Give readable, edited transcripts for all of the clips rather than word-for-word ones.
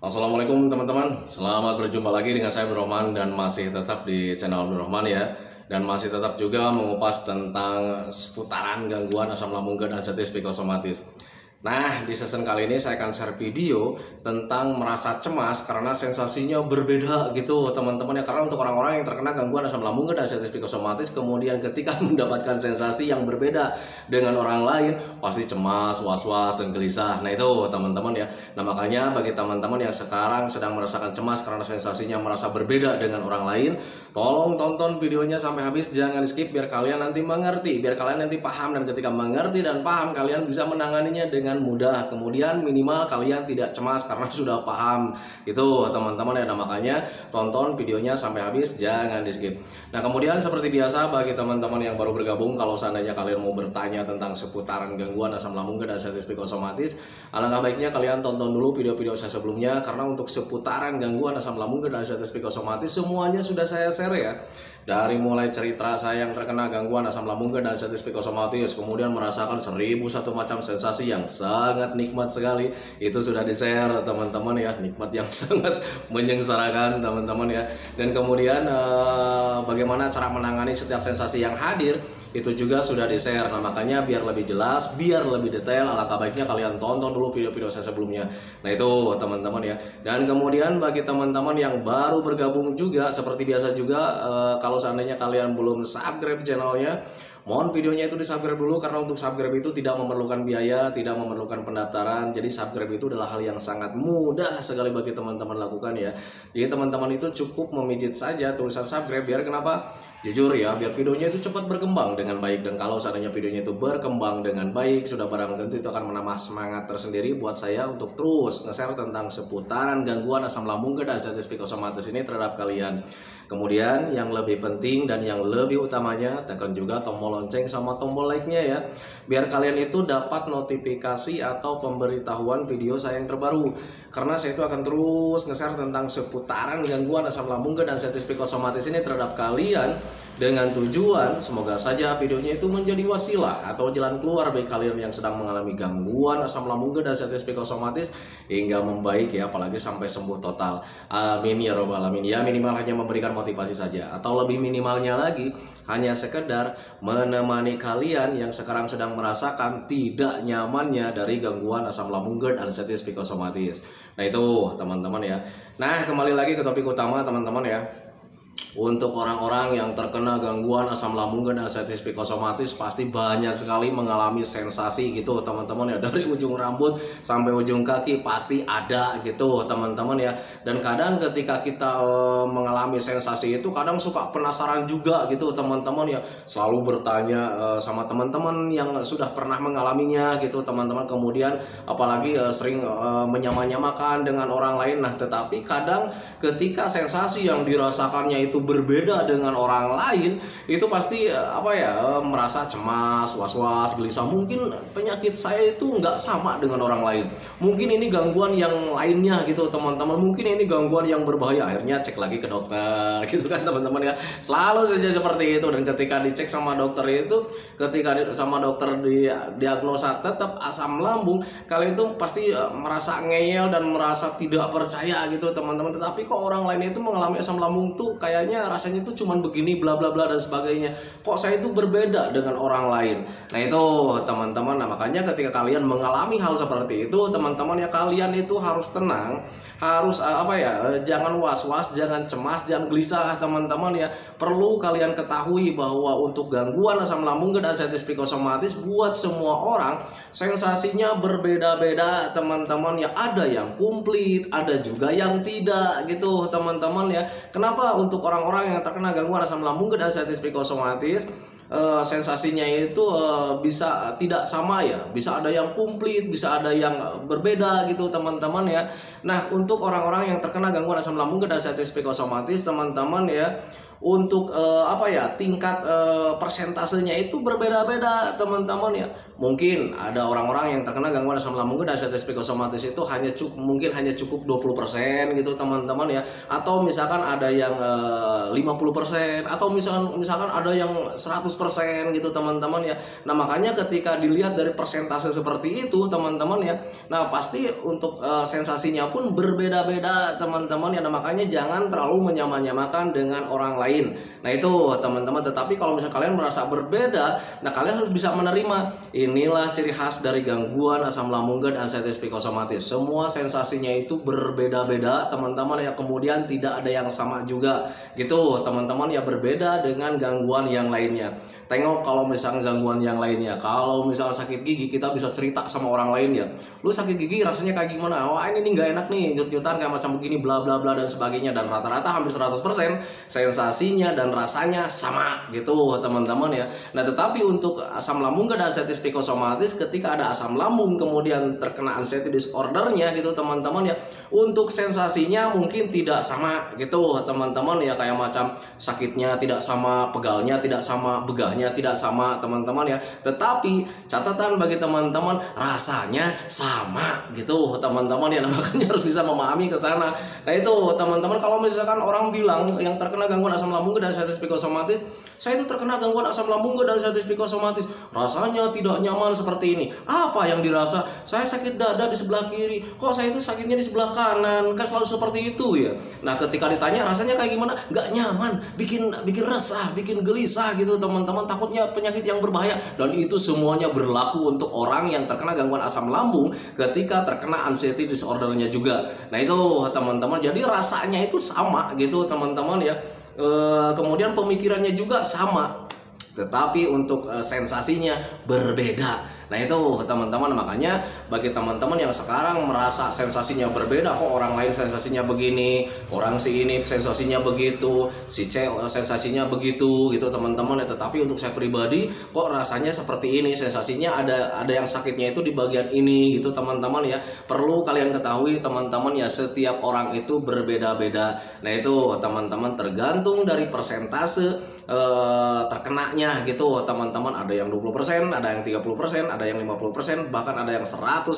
Assalamualaikum teman-teman, selamat berjumpa lagi dengan saya Abdurrahman dan masih tetap di channel Abdurrahman ya. Dan masih tetap juga mengupas tentang seputaran gangguan asam lambung dan status psikosomatis. Nah, di season kali ini saya akan share video tentang merasa cemas karena sensasinya berbeda gitu teman-teman ya. Karena untuk orang-orang yang terkena gangguan asam lambung dan status psikosomatis, kemudian ketika mendapatkan sensasi yang berbeda dengan orang lain, pasti cemas, was-was, dan gelisah. Nah itu teman-teman ya. Nah makanya bagi teman-teman yang sekarang sedang merasakan cemas karena sensasinya merasa berbeda dengan orang lain, tolong tonton videonya sampai habis, jangan di skip biar kalian nanti mengerti, biar kalian nanti paham, dan ketika mengerti dan paham kalian bisa menanganinya dengan mudah. Kemudian minimal kalian tidak cemas karena sudah paham itu teman-teman ya. Nah makanya tonton videonya sampai habis, jangan di skip. Nah kemudian seperti biasa bagi teman-teman yang baru bergabung, kalau seandainya kalian mau bertanya tentang seputaran gangguan asam lambung dan status psikosomatis, alangkah baiknya kalian tonton dulu video-video saya sebelumnya, karena untuk seputaran gangguan asam lambung dan status psikosomatis semuanya sudah saya share ya. Dari mulai cerita saya yang terkena gangguan asam lambung dan status psikosomatis, kemudian merasakan 1001 macam sensasi yang sangat nikmat sekali, itu sudah di-share teman-teman ya, nikmat yang sangat menyengsarakan teman-teman ya. Dan kemudian bagaimana cara menangani setiap sensasi yang hadir, itu juga sudah di-share. Nah makanya biar lebih jelas, biar lebih detail, alangkah baiknya kalian tonton dulu video-video saya sebelumnya. Nah itu teman-teman ya. Dan kemudian bagi teman-teman yang baru bergabung juga, seperti biasa juga, kalau seandainya kalian belum subscribe channelnya, mohon videonya itu di subscribe dulu, karena untuk subscribe itu tidak memerlukan biaya, tidak memerlukan pendaftaran. Jadi subscribe itu adalah hal yang sangat mudah sekali bagi teman-teman lakukan ya. Jadi teman-teman itu cukup memijit saja tulisan subscribe, biar kenapa? Jujur ya, biar videonya itu cepat berkembang dengan baik. Dan kalau seandainya videonya itu berkembang dengan baik, sudah barang tentu itu akan menambah semangat tersendiri buat saya untuk terus nge-share tentang seputaran gangguan asam lambung dan status psikosomatis ini terhadap kalian. Kemudian yang lebih penting dan yang lebih utamanya, tekan juga tombol lonceng sama tombol like-nya ya, biar kalian itu dapat notifikasi atau pemberitahuan video saya yang terbaru. Karena saya itu akan terus nge-share tentang seputaran gangguan asam lambung dan status psikosomatis ini terhadap kalian, dengan tujuan semoga saja videonya itu menjadi wasilah atau jalan keluar bagi kalian yang sedang mengalami gangguan asam lambung dan status psikosomatis hingga membaik ya, apalagi sampai sembuh total. Amin ya robbal alamin. Ya minimal hanya memberikan motivasi saja, atau lebih minimalnya lagi hanya sekedar menemani kalian yang sekarang sedang merasakan tidak nyamannya dari gangguan asam lambung dan status psikosomatis. Nah itu teman-teman ya. Nah kembali lagi ke topik utama teman-teman ya. Untuk orang-orang yang terkena gangguan asam lambung dan status psikosomatis pasti banyak sekali mengalami sensasi gitu teman-teman ya, dari ujung rambut sampai ujung kaki pasti ada gitu teman-teman ya. Dan kadang ketika kita mengalami sensasi itu kadang suka penasaran juga gitu teman-teman ya, selalu bertanya sama teman-teman yang sudah pernah mengalaminya gitu teman-teman. Kemudian apalagi sering menyamakan dengan orang lain. Nah tetapi kadang ketika sensasi yang dirasakannya itu berbeda dengan orang lain, itu pasti merasa cemas, was-was, gelisah. Mungkin penyakit saya itu nggak sama dengan orang lain, mungkin ini gangguan yang lainnya gitu teman-teman, mungkin ini gangguan yang berbahaya. Akhirnya cek lagi ke dokter gitu kan teman-teman ya, selalu saja seperti itu. Dan ketika dicek sama dokter itu, ketika sama dokter diagnosa tetap asam lambung, kalian itu pasti merasa ngeyel dan merasa tidak percaya gitu teman-teman. Tetapi kok orang lain itu mengalami asam lambung tuh kayaknya rasanya itu cuman begini bla bla bla dan sebagainya, kok saya itu berbeda dengan orang lain. Nah itu teman-teman. Nah makanya ketika kalian mengalami hal seperti itu teman-teman ya, kalian itu harus tenang, harus jangan was-was, jangan cemas, jangan gelisah teman-teman ya. Perlu kalian ketahui bahwa untuk gangguan asam lambung dan status psikosomatis buat semua orang sensasinya berbeda-beda teman-teman ya. Ada yang komplit, ada juga yang tidak gitu teman-teman ya. Kenapa untuk orang-orang yang terkena gangguan asam lambung dan status psikosomatis sensasinya itu bisa tidak sama ya, bisa ada yang komplit, bisa ada yang berbeda gitu teman-teman ya. Nah untuk orang-orang yang terkena gangguan asam lambung dan status psikosomatis teman-teman ya, untuk apa ya, tingkat persentasenya itu berbeda-beda teman-teman ya. Mungkin ada orang-orang yang terkena gangguan asam lambung dan diabetes psikosomatis itu mungkin hanya cukup 20% gitu teman-teman ya, atau misalkan ada yang 50%, atau misalkan ada yang 100% gitu teman-teman ya. Nah makanya ketika dilihat dari persentase seperti itu teman-teman ya, nah pasti untuk sensasinya pun berbeda-beda teman-teman ya. Nah makanya jangan terlalu menyamakan dengan orang lain. Nah itu teman-teman, tetapi kalau misalnya kalian merasa berbeda, nah kalian harus bisa menerima. Inilah ciri khas dari gangguan asam lambung dan diabetes psikosomatis. Semua sensasinya itu berbeda-beda teman-teman ya, kemudian tidak ada yang sama juga gitu teman-teman ya, berbeda dengan gangguan yang lainnya. Tengok kalau misalnya gangguan yang lainnya, kalau misalnya sakit gigi kita bisa cerita sama orang lain ya, lu sakit gigi rasanya kayak gimana, wah ini nggak enak nih, nyut-nyutan kayak macam begini bla bla bla dan sebagainya, dan rata-rata hampir 100% sensasinya dan rasanya sama gitu teman-teman ya. Nah tetapi untuk asam lambung dan diabetes psikosomatis, ketika ada asam lambung kemudian terkena anxiety disordernya gitu teman-teman ya, untuk sensasinya mungkin tidak sama gitu teman-teman ya, kayak macam sakitnya tidak sama, pegalnya tidak sama, begahnya tidak sama teman-teman ya. Tetapi catatan bagi teman-teman, rasanya sama gitu teman-teman ya. Nah, makanya harus bisa memahami ke sana. Nah itu teman-teman, kalau misalkan orang bilang yang terkena gangguan asam lambung dan diabetes psikosomatis, saya itu terkena gangguan asam lambung dan diabetes psikosomatis, rasanya tidak nyaman seperti ini. Apa yang dirasa? Saya sakit dada di sebelah kiri, kok saya itu sakitnya di sebelah kanan, kan selalu seperti itu ya. Nah ketika ditanya rasanya kayak gimana, nggak nyaman, bikin resah, bikin gelisah gitu teman-teman, takutnya penyakit yang berbahaya. Dan itu semuanya berlaku untuk orang yang terkena gangguan asam lambung ketika terkena anxiety disordernya juga. Nah itu teman-teman, jadi rasanya itu sama gitu teman-teman ya. Kemudian pemikirannya juga sama, tetapi untuk sensasinya berbeda. Nah itu teman-teman, makanya bagi teman-teman yang sekarang merasa sensasinya berbeda, kok orang lain sensasinya begini, orang si ini sensasinya begitu, si C sensasinya begitu gitu teman-teman ya. Tetapi untuk saya pribadi kok rasanya seperti ini, sensasinya ada yang sakitnya itu di bagian ini gitu teman-teman ya. Perlu kalian ketahui teman-teman ya, setiap orang itu berbeda-beda. Nah itu teman-teman, tergantung dari persentase terkenanya gitu teman-teman. Ada yang 20%, ada yang 30%, ada yang 50%, bahkan ada yang 100%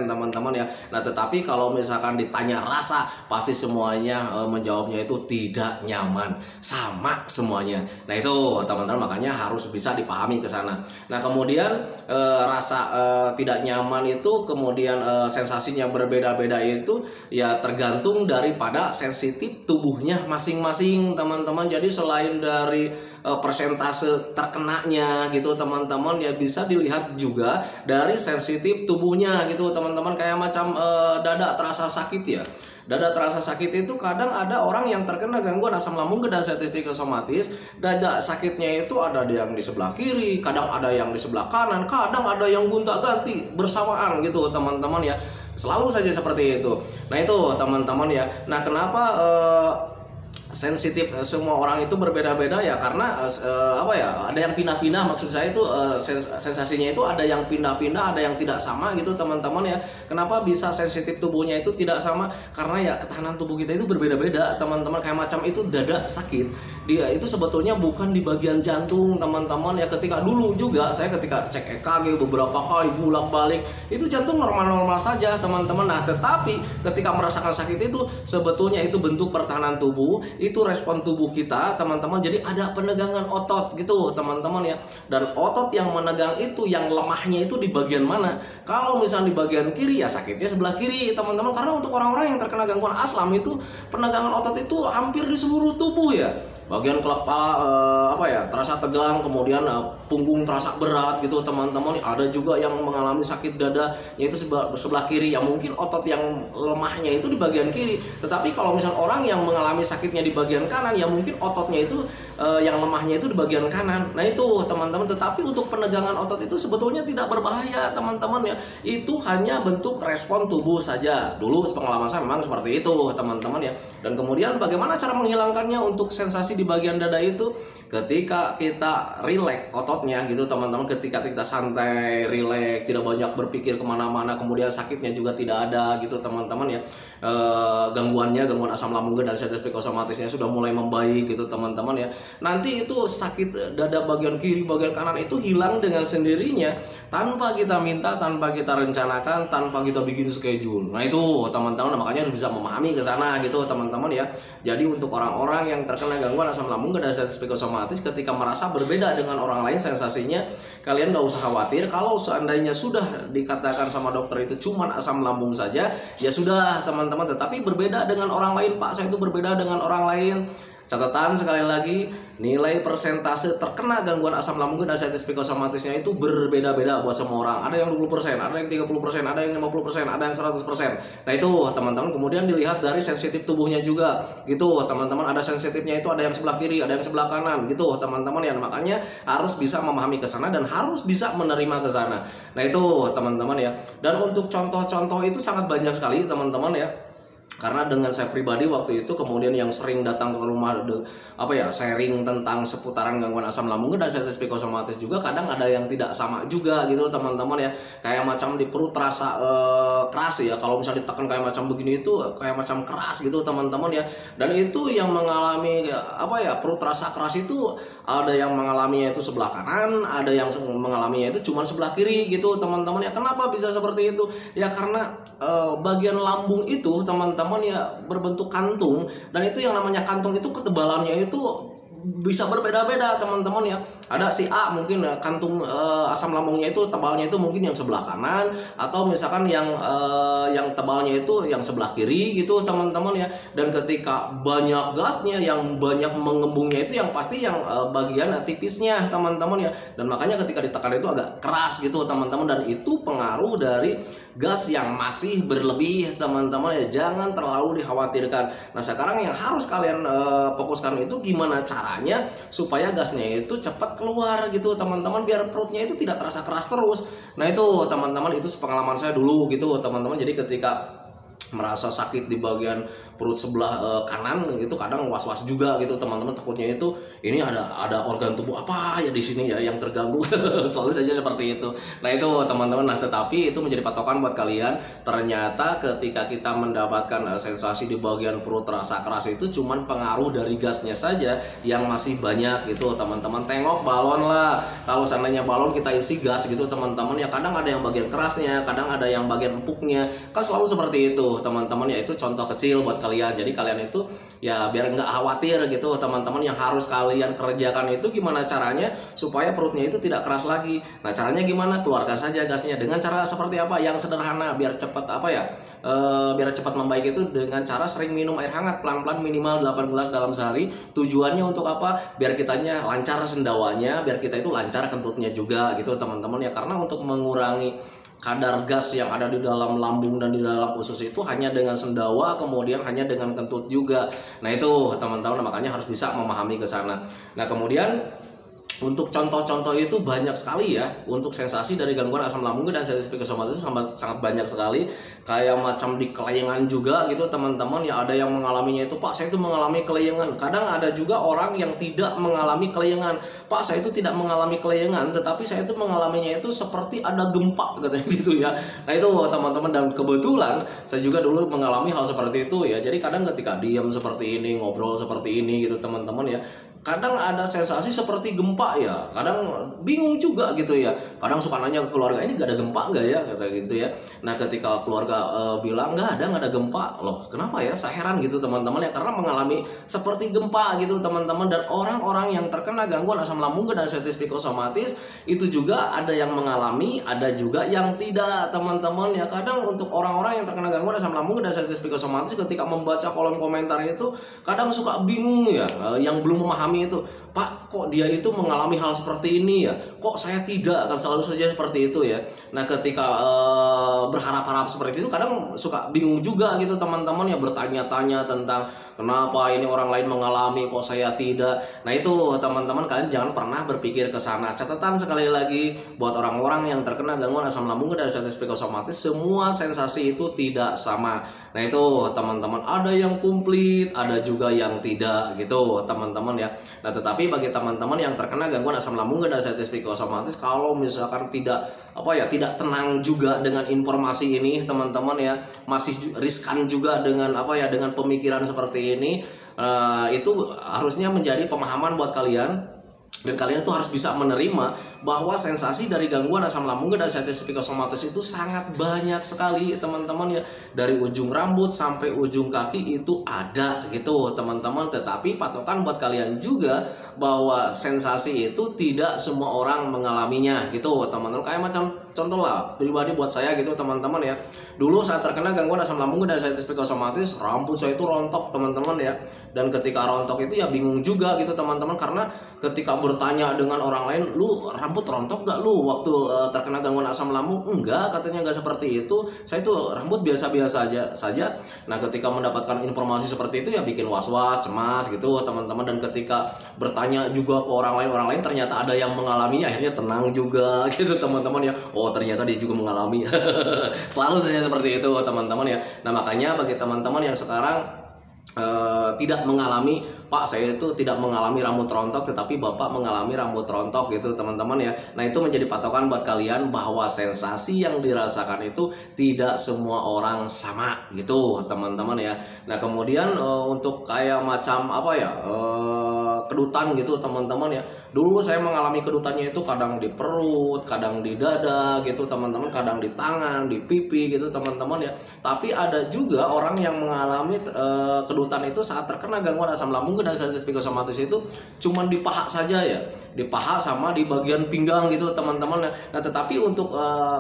teman-teman ya. Nah tetapi kalau misalkan ditanya rasa, pasti semuanya menjawabnya itu tidak nyaman, sama semuanya. Nah itu teman-teman, makanya harus bisa dipahami ke sana. Nah kemudian rasa tidak nyaman itu, kemudian sensasinya berbeda-beda itu ya tergantung daripada sensitif tubuhnya masing-masing teman-teman. Jadi selain dari persentase terkenanya gitu teman-teman ya, bisa dilihat juga dari sensitif tubuhnya gitu teman-teman. Kayak macam dada terasa sakit ya, dada terasa sakit itu kadang ada orang yang terkena gangguan asam lambung dan diabetes psikosomatis, dada sakitnya itu ada yang di sebelah kiri, kadang ada yang di sebelah kanan, kadang ada yang gonta-ganti bersamaan gitu teman-teman ya, selalu saja seperti itu. Nah itu teman-teman ya. Nah kenapa sensitif semua orang itu berbeda-beda ya, karena apa ya, ada yang pindah-pindah, maksud saya itu sensasinya itu ada yang pindah-pindah, ada yang tidak sama gitu teman-teman ya. Kenapa bisa sensitif tubuhnya itu tidak sama? Karena ya ketahanan tubuh kita itu berbeda-beda teman-teman. Kayak macam itu dada sakit, dia itu sebetulnya bukan di bagian jantung teman-teman ya. Ketika dulu juga saya ketika cek EKG beberapa kali bolak-balik, itu jantung normal-normal saja teman-teman. Nah tetapi ketika merasakan sakit itu, sebetulnya itu bentuk pertahanan tubuh, itu respon tubuh kita teman-teman. Jadi ada penegangan otot gitu teman-teman ya. Dan otot yang menegang itu, yang lemahnya itu di bagian mana? Kalau misalnya di bagian kiri ya sakitnya sebelah kiri teman-teman. Karena untuk orang-orang yang terkena gangguan asam itu, penegangan otot itu hampir di seluruh tubuh ya. Bagian kepala apa ya, terasa tegang, kemudian punggung terasa berat gitu teman-teman. Ada juga yang mengalami sakit dada yaitu sebelah kiri, yang mungkin otot yang lemahnya itu di bagian kiri. Tetapi kalau misalnya orang yang mengalami sakitnya di bagian kanan, ya mungkin ototnya itu yang lemahnya itu di bagian kanan. Nah itu teman-teman, tetapi untuk penegangan otot itu sebetulnya tidak berbahaya teman-teman ya. Itu hanya bentuk respon tubuh saja. Dulu pengalaman saya memang seperti itu teman-teman ya. Dan kemudian bagaimana cara menghilangkannya untuk sensasi di bagian dada itu? Ketika kita rileks ototnya gitu teman-teman, ketika kita santai, rileks, tidak banyak berpikir kemana-mana, kemudian sakitnya juga tidak ada gitu teman-teman ya. Gangguan asam lambung dan sintesis psikosomatisnya sudah mulai membaik gitu teman-teman ya. Nanti itu sakit dada bagian kiri, bagian kanan itu hilang dengan sendirinya tanpa kita minta, tanpa kita rencanakan, tanpa kita bikin schedule. Nah itu teman-teman, makanya harus bisa memahami ke sana gitu teman-teman ya. Jadi untuk orang-orang yang terkena gangguan asam lambung dan sintesis psikosomatis, ketika merasa berbeda dengan orang lain sensasinya, kalian gak usah khawatir. Kalau seandainya sudah dikatakan sama dokter itu cuman asam lambung saja, ya sudah teman-teman. Tetapi berbeda dengan orang lain, Pak, saya itu berbeda dengan orang lain. Catatan sekali lagi, nilai persentase terkena gangguan asam lambung dan sintesis psikosomatisnya itu berbeda-beda buat semua orang. Ada yang 20%, ada yang 30%, ada yang 50%, ada yang 100%. Nah itu teman-teman, kemudian dilihat dari sensitif tubuhnya juga gitu teman-teman. Ada sensitifnya itu, ada yang sebelah kiri, ada yang sebelah kanan gitu teman-teman ya. Makanya harus bisa memahami ke sana dan harus bisa menerima ke sana. Nah itu teman-teman ya. Dan untuk contoh-contoh itu sangat banyak sekali teman-teman ya. Karena dengan saya pribadi waktu itu kemudian yang sering datang ke rumah sharing tentang seputaran gangguan asam lambung dan sintesis psikosomatis juga, kadang ada yang tidak sama juga gitu teman-teman ya. Kayak macam di perut terasa keras ya, kalau misalnya ditekan kayak macam begini itu kayak macam keras gitu teman-teman ya. Dan itu yang mengalami perut terasa keras itu ada yang mengalaminya itu sebelah kanan, ada yang mengalaminya itu cuma sebelah kiri gitu teman-teman ya. Kenapa bisa seperti itu? Ya karena bagian lambung itu teman-teman ya berbentuk kantung, dan itu yang namanya kantung itu ketebalannya itu bisa berbeda-beda teman-teman ya. Ada si A mungkin kantung asam lambungnya itu tebalnya itu mungkin yang sebelah kanan, atau misalkan yang tebalnya itu yang sebelah kiri gitu teman-teman ya. Dan ketika banyak gasnya, yang banyak mengembungnya itu yang pasti yang bagian tipisnya teman-teman ya. Dan makanya ketika ditekan itu agak keras gitu teman-teman, dan itu pengaruh dari gas yang masih berlebih teman-teman ya. Jangan terlalu dikhawatirkan. Nah sekarang yang harus kalian fokuskan itu gimana caranya supaya gasnya itu cepat keluar gitu teman-teman, biar perutnya itu tidak terasa keras terus. Nah itu teman-teman, itu pengalaman saya dulu gitu teman-teman. Jadi ketika merasa sakit di bagian perut sebelah kanan itu kadang was-was juga gitu teman-teman, takutnya itu ini ada organ tubuh apa ya di sini ya yang terganggu. Selalu saja seperti itu. Nah itu teman-teman, nah tetapi itu menjadi patokan buat kalian. Ternyata ketika kita mendapatkan sensasi di bagian perut terasa keras itu cuman pengaruh dari gasnya saja yang masih banyak gitu teman-teman. Tengok balon lah, kalau seandainya balon kita isi gas gitu teman-teman ya, kadang ada yang bagian kerasnya, kadang ada yang bagian empuknya, kan selalu seperti itu teman-teman ya. Itu contoh kecil buat kalian. Jadi kalian itu ya biar nggak khawatir gitu teman-teman. Yang harus kalian kerjakan itu gimana caranya supaya perutnya itu tidak keras lagi. Nah caranya gimana? Keluarkan saja gasnya dengan cara seperti apa yang sederhana, biar cepat biar cepat membaik itu dengan cara sering minum air hangat pelan-pelan minimal 8 gelas dalam sehari. Tujuannya untuk apa? Biar kitanya lancar sendawanya, biar kita itu lancar kentutnya juga gitu teman-teman ya. Karena untuk mengurangi kadar gas yang ada di dalam lambung dan di dalam usus itu hanya dengan sendawa, kemudian hanya dengan kentut juga. Nah itu teman-teman, makanya harus bisa memahami ke sana. Nah kemudian untuk contoh-contoh itu banyak sekali ya. Untuk sensasi dari gangguan asam lambung dan sintesis psikosomatis itu sangat banyak sekali. Kayak macam di kelayangan juga gitu teman-teman ya. Ada yang mengalaminya itu, Pak saya itu mengalami kelayangan. Kadang ada juga orang yang tidak mengalami kelayangan. Pak saya itu tidak mengalami kelayangan, tetapi saya itu mengalaminya itu seperti ada gempa katanya gitu ya. Nah itu teman-teman, dan kebetulan saya juga dulu mengalami hal seperti itu ya. Jadi kadang ketika diam seperti ini, ngobrol seperti ini gitu teman-teman ya, kadang ada sensasi seperti gempa ya, kadang bingung juga gitu ya. Kadang suka nanya ke keluarga, ini gak ada gempa nggak ya, kata gitu ya. Nah ketika keluarga bilang nggak ada gempa, loh kenapa ya, saya heran gitu teman-teman ya, karena mengalami seperti gempa gitu teman-teman. Dan orang-orang yang terkena gangguan asam lambung dan sintesis psikosomatis itu juga ada yang mengalami, ada juga yang tidak teman-teman ya. Kadang untuk orang-orang yang terkena gangguan asam lambung dan sintesis psikosomatis ketika membaca kolom komentar itu kadang suka bingung ya, yang belum memahami itu, Pak, kok dia itu mengalami hal seperti ini ya? Kok saya tidak? Kan selalu saja seperti itu ya. Nah, ketika berharap-harap seperti itu kadang suka bingung juga gitu teman-teman ya, bertanya-tanya tentang kenapa ini orang lain mengalami kok saya tidak. Nah, itu teman-teman, kalian jangan pernah berpikir ke sana. Catatan sekali lagi buat orang-orang yang terkena gangguan asam lambung dan diabetes psikosomatis, semua sensasi itu tidak sama. Nah, itu teman-teman, ada yang komplit, ada juga yang tidak gitu teman-teman ya. Nah, tetapi bagi teman-teman yang terkena gangguan asam lambung dan diabetes psikosomatis, kalau misalkan tidak tidak tenang juga dengan informasi ini teman-teman ya, masih riskan juga dengan dengan pemikiran seperti ini, itu harusnya menjadi pemahaman buat kalian. Dan kalian itu harus bisa menerima bahwa sensasi dari gangguan asam lambung dan diabetes psikosomatis itu sangat banyak sekali teman-teman ya. Dari ujung rambut sampai ujung kaki itu ada gitu teman-teman. Tetapi patokan buat kalian juga bahwa sensasi itu tidak semua orang mengalaminya gitu teman-teman. Kayak macam contoh lah pribadi buat saya gitu teman-teman ya. Dulu saat terkena gangguan asam lambung dan diabetes psikosomatis, rambut saya itu rontok teman-teman ya. Dan ketika rontok itu ya bingung juga gitu teman-teman, karena ketika bertanya dengan orang lain, lu rambut rontok gak lu waktu terkena gangguan asam lambung? Enggak, katanya enggak seperti itu. Saya tuh rambut biasa-biasa saja. Nah, ketika mendapatkan informasi seperti itu ya bikin was-was, cemas gitu teman-teman. Dan ketika bertanya juga ke orang lain ternyata ada yang mengalaminya, akhirnya tenang juga gitu teman-teman ya. Oh, ternyata dia juga mengalami. Selalu saja seperti itu teman-teman ya. Nah, makanya bagi teman-teman yang sekarang tidak mengalami, Pak saya itu tidak mengalami rambut rontok tetapi Bapak mengalami rambut rontok gitu teman-teman ya. Nah, itu menjadi patokan buat kalian bahwa sensasi yang dirasakan itu tidak semua orang sama gitu teman-teman ya. Nah, kemudian untuk kayak macam kedutan gitu teman-teman ya. Dulu saya mengalami kedutannya itu kadang di perut, kadang di dada gitu teman-teman, kadang di tangan, di pipi gitu teman-teman ya. Tapi ada juga orang yang mengalami kedutan itu saat terkena gangguan asam lambung dan diabetes psikosomatis itu cuman di paha saja ya, di paha sama di bagian pinggang gitu teman-teman. Nah, tetapi untuk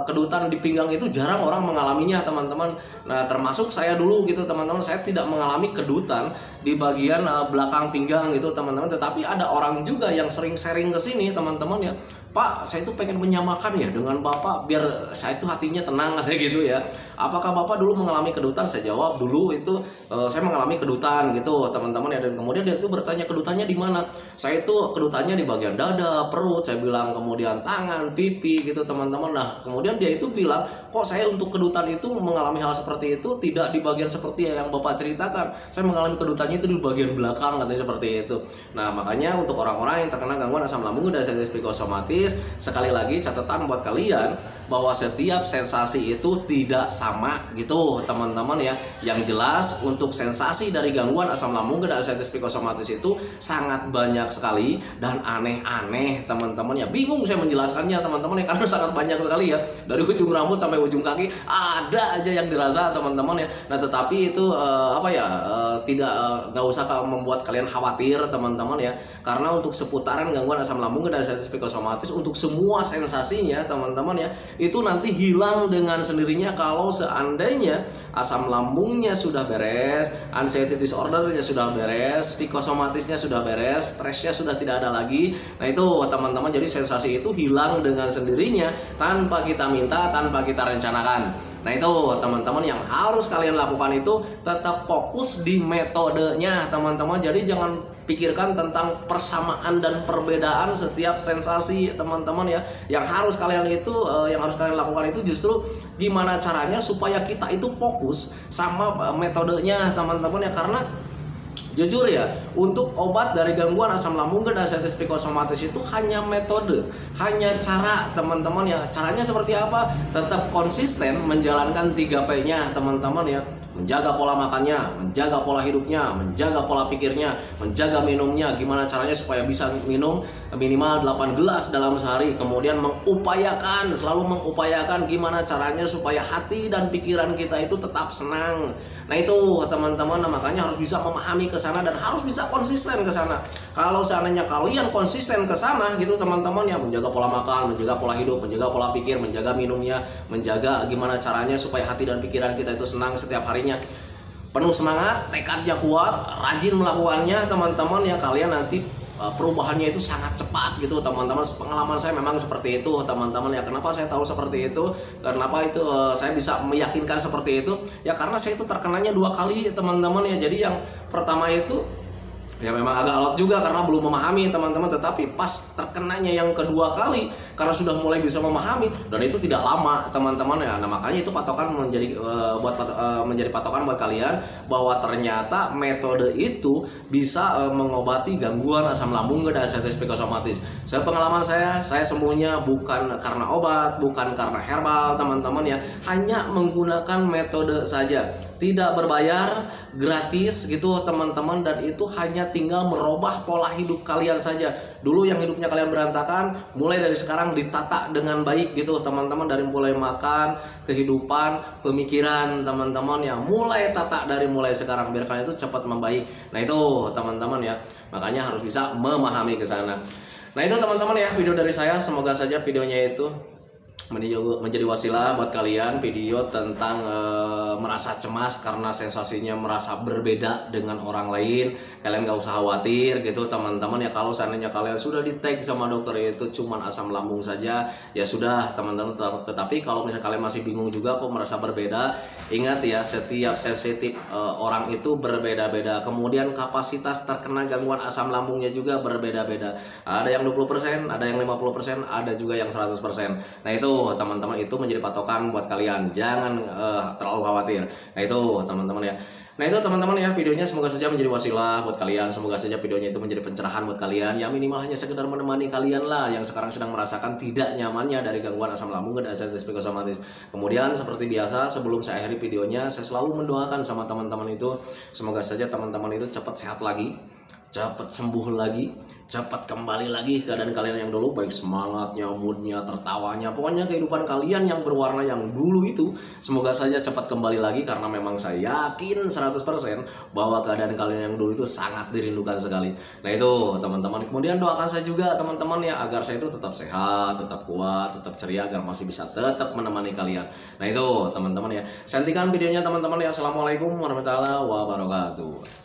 kedutan di pinggang itu jarang orang mengalaminya teman-teman. Nah, termasuk saya dulu gitu teman-teman, saya tidak mengalami kedutan di bagian belakang pinggang gitu teman-teman. Tetapi ada orang juga yang sering sharing ke sini teman-teman ya, Pak saya itu pengen menyamakan ya dengan Bapak biar saya itu hatinya tenang katanya gitu ya. Apakah Bapak dulu mengalami kedutan? Saya jawab dulu itu saya mengalami kedutan gitu teman-teman ya. Dan kemudian dia itu bertanya kedutannya di mana? Saya itu kedutannya di bagian dada, perut, saya bilang, kemudian tangan, pipi gitu teman-teman. Nah, kemudian dia itu bilang, kok saya untuk kedutan itu mengalami hal seperti itu tidak di bagian seperti yang Bapak ceritakan. Saya mengalami kedutannya itu di bagian belakang katanya seperti itu. Nah, makanya untuk orang-orang yang terkena gangguan asam lambung dan diabetes psikosomatis, sekali lagi catatan buat kalian bahwa setiap sensasi itu tidak sama gitu teman-teman ya. Yang jelas untuk sensasi dari gangguan asam lambung dan diabetes psikosomatis itu sangat banyak sekali dan aneh-aneh teman-teman ya. Bingung saya menjelaskannya teman-teman ya, karena sangat banyak sekali ya. Dari ujung rambut sampai ujung kaki ada aja yang dirasa teman-teman ya. Nah, tetapi itu nggak usah membuat kalian khawatir teman-teman ya. Karena untuk seputaran gangguan asam lambung dan diabetes psikosomatis, untuk semua sensasinya teman-teman ya, itu nanti hilang dengan sendirinya kalau seandainya asam lambungnya sudah beres, anxiety disordernya sudah beres, psikosomatisnya sudah beres, stresnya sudah tidak ada lagi. Nah, itu teman-teman, jadi sensasi itu hilang dengan sendirinya tanpa kita minta, tanpa kita rencanakan. Nah, itu teman-teman yang harus kalian lakukan, itu tetap fokus di metodenya teman-teman. Jadi jangan pikirkan tentang persamaan dan perbedaan setiap sensasi teman-teman ya. Yang harus kalian lakukan itu justru gimana caranya supaya kita itu fokus sama metodenya teman-teman ya. Karena jujur ya, untuk obat dari gangguan asam lambung dan diabetes psikosomatis itu hanya metode, hanya cara teman-teman ya. Caranya seperti apa? Tetap konsisten menjalankan 3P-nya teman-teman ya. Menjaga pola makannya, menjaga pola hidupnya, menjaga pola pikirnya, menjaga minumnya. Gimana caranya supaya bisa minum minimal 8 gelas dalam sehari. Kemudian selalu mengupayakan gimana caranya supaya hati dan pikiran kita itu tetap senang. Nah, itu teman-teman, makanya harus bisa memahami ke sana dan harus bisa konsisten ke sana. Kalau seandainya kalian konsisten ke sana gitu teman-teman ya, menjaga pola makan, menjaga pola hidup, menjaga pola pikir, menjaga minumnya, menjaga gimana caranya supaya hati dan pikiran kita itu senang setiap harinya, penuh semangat, tekadnya kuat, rajin melakukannya teman-teman ya, kalian nanti perubahannya itu sangat cepat gitu teman-teman. Pengalaman saya memang seperti itu teman-teman ya. Kenapa saya tahu seperti itu, kenapa itu saya bisa meyakinkan seperti itu ya, karena saya itu terkenanya 2 kali teman-teman ya. Jadi yang pertama itu ya memang agak alot juga karena belum memahami teman-teman, tetapi pas terkenanya yang kedua kali karena sudah mulai bisa memahami, dan itu tidak lama teman-teman ya. Nah makanya itu patokan menjadi patokan buat kalian bahwa ternyata metode itu bisa mengobati gangguan asam lambung dan diabetes psikosomatis. Sepengalaman saya sembuhnya bukan karena obat, bukan karena herbal teman-teman ya, hanya menggunakan metode saja, tidak berbayar, gratis gitu teman-teman, dan itu hanya tinggal merubah pola hidup kalian saja. Dulu yang hidupnya kalian berantakan, mulai dari sekarang ditata dengan baik gitu teman-teman, dari mulai makan, kehidupan, pemikiran teman-teman ya, mulai tata dari mulai sekarang biar kalian itu cepat membaik. Nah itu teman-teman ya, makanya harus bisa memahami ke sana. Nah itu teman-teman ya video dari saya, semoga saja videonya itu menjadi wasilah buat kalian. Video tentang merasa cemas karena sensasinya merasa berbeda dengan orang lain. Kalian gak usah khawatir gitu teman-teman ya. Kalau seandainya kalian sudah di tag sama dokter itu cuman asam lambung saja, ya sudah teman-teman. Tetapi kalau misalnya kalian masih bingung juga kok merasa berbeda, ingat ya, setiap sensitif orang itu berbeda-beda. Kemudian kapasitas terkena gangguan asam lambungnya juga berbeda-beda. Ada yang 20%, ada yang 50%, ada juga yang 100%. Nah itu teman-teman, itu menjadi patokan buat kalian, jangan terlalu khawatir. Nah itu teman-teman ya. Nah itu teman-teman ya, videonya semoga saja menjadi wasilah buat kalian, semoga saja videonya itu menjadi pencerahan buat kalian, ya minimal hanya sekedar menemani kalian lah yang sekarang sedang merasakan tidak nyamannya dari gangguan asam lambung dan diabetes psikosomatis. Kemudian seperti biasa, sebelum saya akhiri videonya, saya selalu mendoakan sama teman-teman itu, semoga saja teman-teman itu cepat sehat lagi, cepat sembuh lagi, cepat kembali lagi keadaan kalian yang dulu, baik semangatnya, moodnya, tertawanya, pokoknya kehidupan kalian yang berwarna yang dulu itu semoga saja cepat kembali lagi, karena memang saya yakin 100% bahwa keadaan kalian yang dulu itu sangat dirindukan sekali. Nah itu teman-teman, kemudian doakan saya juga teman-teman ya, agar saya itu tetap sehat, tetap kuat, tetap ceria, agar masih bisa tetap menemani kalian. Nah itu teman-teman ya, saya hentikan videonya teman-teman ya. Assalamualaikum warahmatullahi wabarakatuh.